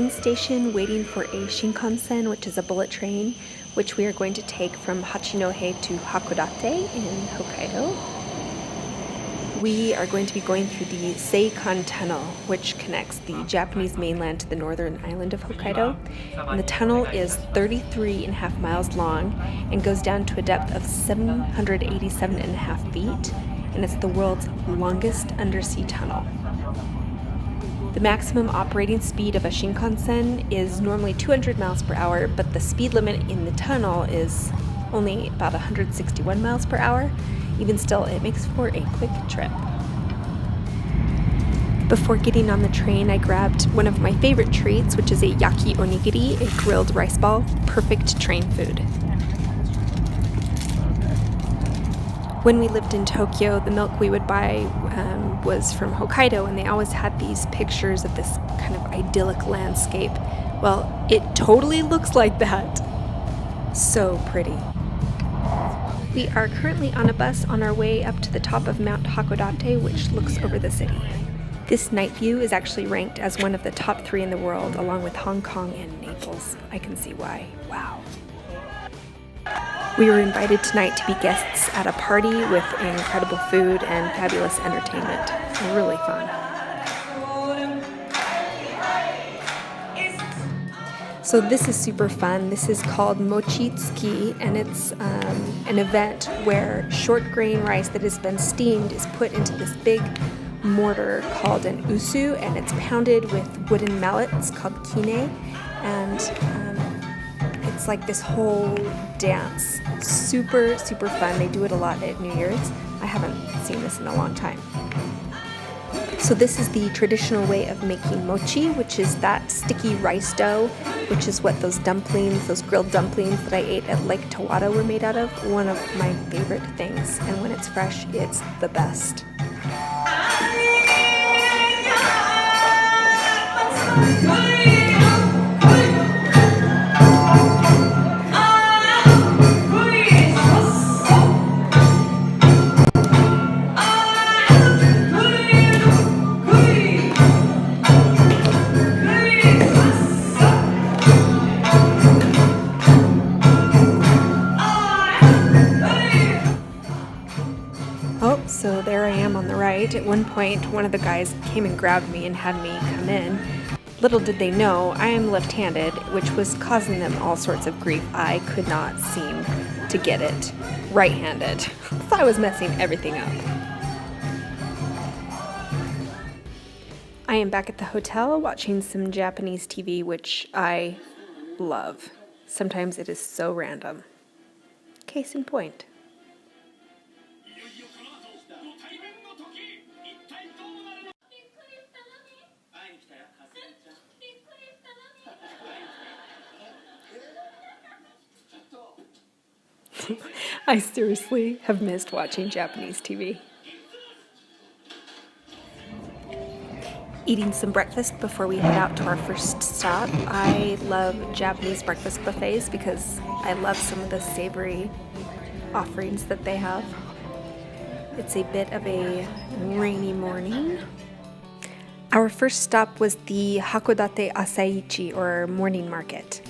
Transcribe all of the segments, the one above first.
train station waiting for a Shinkansen, which is a bullet train, which we are going to take from Hachinohe to Hakodate in Hokkaido. We are going to be going through the Seikan Tunnel, which connects the Japanese mainland to the northern island of Hokkaido. And the tunnel is 33.5 miles long and goes down to a depth of 787.5 feet, and it's the world's longest undersea tunnel. The maximum operating speed of a Shinkansen is normally 200 miles per hour, but the speed limit in the tunnel is only about 161 miles per hour. Even still, it makes for a quick trip. Before getting on the train, I grabbed one of my favorite treats, which is a yaki onigiri, a grilled rice ball, perfect train food. When we lived in Tokyo, the milk we would buy was from Hokkaido, and they always had these pictures of this kind of idyllic landscape. Well, it totally looks like that. So pretty. We are currently on a bus on our way up to the top of Mount Hakodate, which looks over the city. This night view is actually ranked as one of the top 3 in the world, along with Hong Kong and Naples. I can see why. Wow. We were invited tonight to be guests at a party with incredible food and fabulous entertainment. Really fun. So this is super fun. This is called mochi, and it's an event where short grain rice that has been steamed is put into this big mortar called an usu, and it's pounded with wooden mallets called kine, and it's like this whole dance. Super, super fun. They do it a lot at New Year's. I haven't seen this in a long time. So this is the traditional way of making mochi, which is that sticky rice dough, which is what those dumplings, those grilled dumplings that I ate at Lake Tawada were made out of. One of my favorite things. And when it's fresh, it's the best. So there I am on the right. At one point, one of the guys came and grabbed me and had me come in. Little did they know, I am left-handed, which was causing them all sorts of grief. I could not seem to get it right-handed. So I was messing everything up. I am back at the hotel watching some Japanese TV, which I love. Sometimes it is so random. Case in point. I seriously have missed watching Japanese TV. Eating some breakfast before we head out to our first stop. I love Japanese breakfast buffets because I love some of the savory offerings that they have. It's a bit of a rainy morning. Our first stop was the Hakodate Asaichi, or morning market.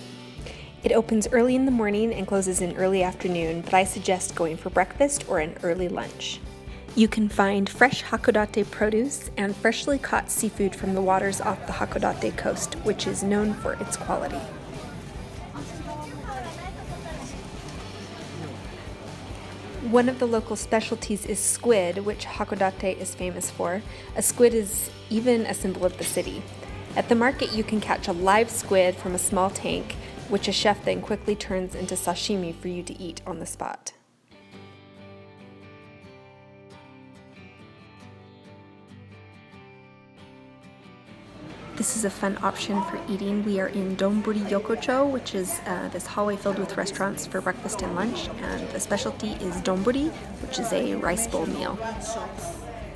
It opens early in the morning and closes in early afternoon, but I suggest going for breakfast or an early lunch. You can find fresh Hakodate produce and freshly caught seafood from the waters off the Hakodate coast, which is known for its quality. One of the local specialties is squid, which Hakodate is famous for. A squid is even a symbol of the city. At the market, you can catch a live squid from a small tank, which a chef then quickly turns into sashimi for you to eat on the spot. This is a fun option for eating. We are in Donburi Yokocho, which is this hallway filled with restaurants for breakfast and lunch, and the specialty is donburi, which is a rice bowl meal.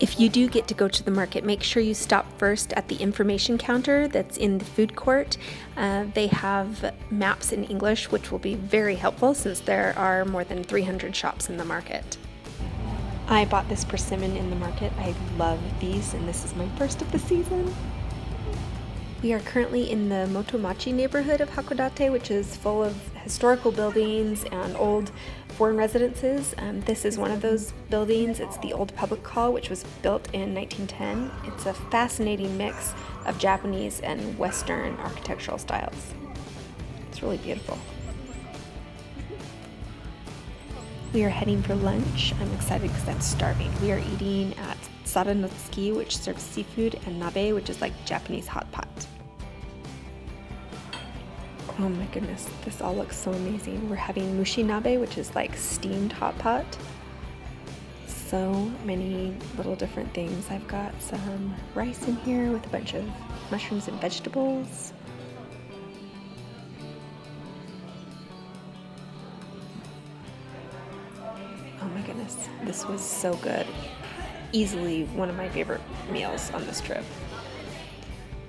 If you do get to go to the market, make sure you stop first at the information counter that's in the food court. They have maps in English, which will be very helpful since there are more than 300 shops in the market. I bought this persimmon in the market. I love these, and this is my first of the season. We are currently in the Motomachi neighborhood of Hakodate, which is full of historical buildings and old foreign residences. This is one of those buildings. It's the old public hall, which was built in 1910. It's a fascinating mix of Japanese and Western architectural styles. It's really beautiful. We are heading for lunch. I'm excited because I'm starving. We are eating at Saranotsuki, which serves seafood, and nabe, which is like Japanese hot pot. Oh my goodness, this all looks so amazing. We're having mushi nabe, which is like steamed hot pot. So many little different things. I've got some rice in here with a bunch of mushrooms and vegetables. Oh my goodness, this was so good. Easily one of my favorite meals on this trip.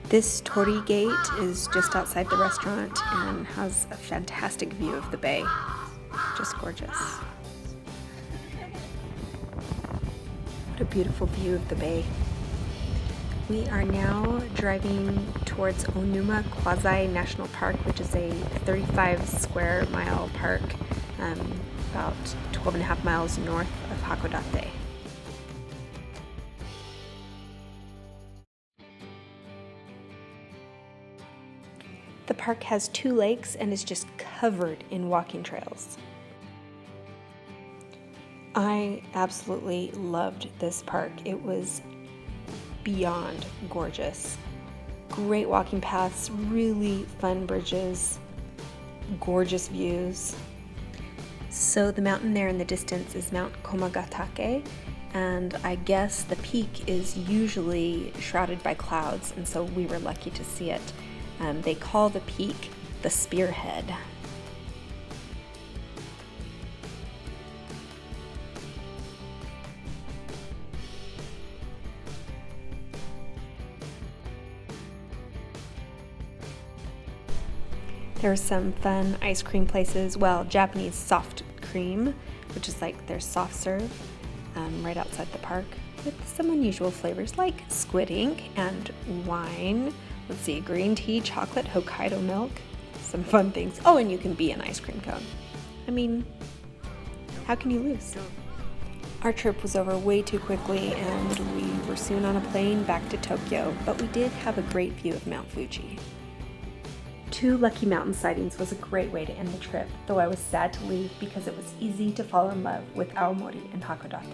This torii gate is just outside the restaurant and has a fantastic view of the bay. Just gorgeous. What a beautiful view of the bay. We are now driving towards Onuma Quasi-National Park, which is a 35 square mile park about 12 and a half miles north of Hakodate. The park has 2 lakes and is just covered in walking trails. I absolutely loved this park. It was beyond gorgeous. Great walking paths, really fun bridges, gorgeous views. So the mountain there in the distance is Mount Komagatake, and I guess the peak is usually shrouded by clouds, and so we were lucky to see it. They call the peak the Spearhead. There are some fun ice cream places, well, Japanese soft cream, which is like their soft serve, right outside the park, with some unusual flavors like squid ink and wine. Let's see, green tea, chocolate, Hokkaido milk, some fun things. Oh, and you can be an ice cream cone. I mean, how can you lose? Our trip was over way too quickly and we were soon on a plane back to Tokyo, but we did have a great view of Mount Fuji. 2 lucky mountain sightings was a great way to end the trip, though I was sad to leave because it was easy to fall in love with Aomori and Hakodate.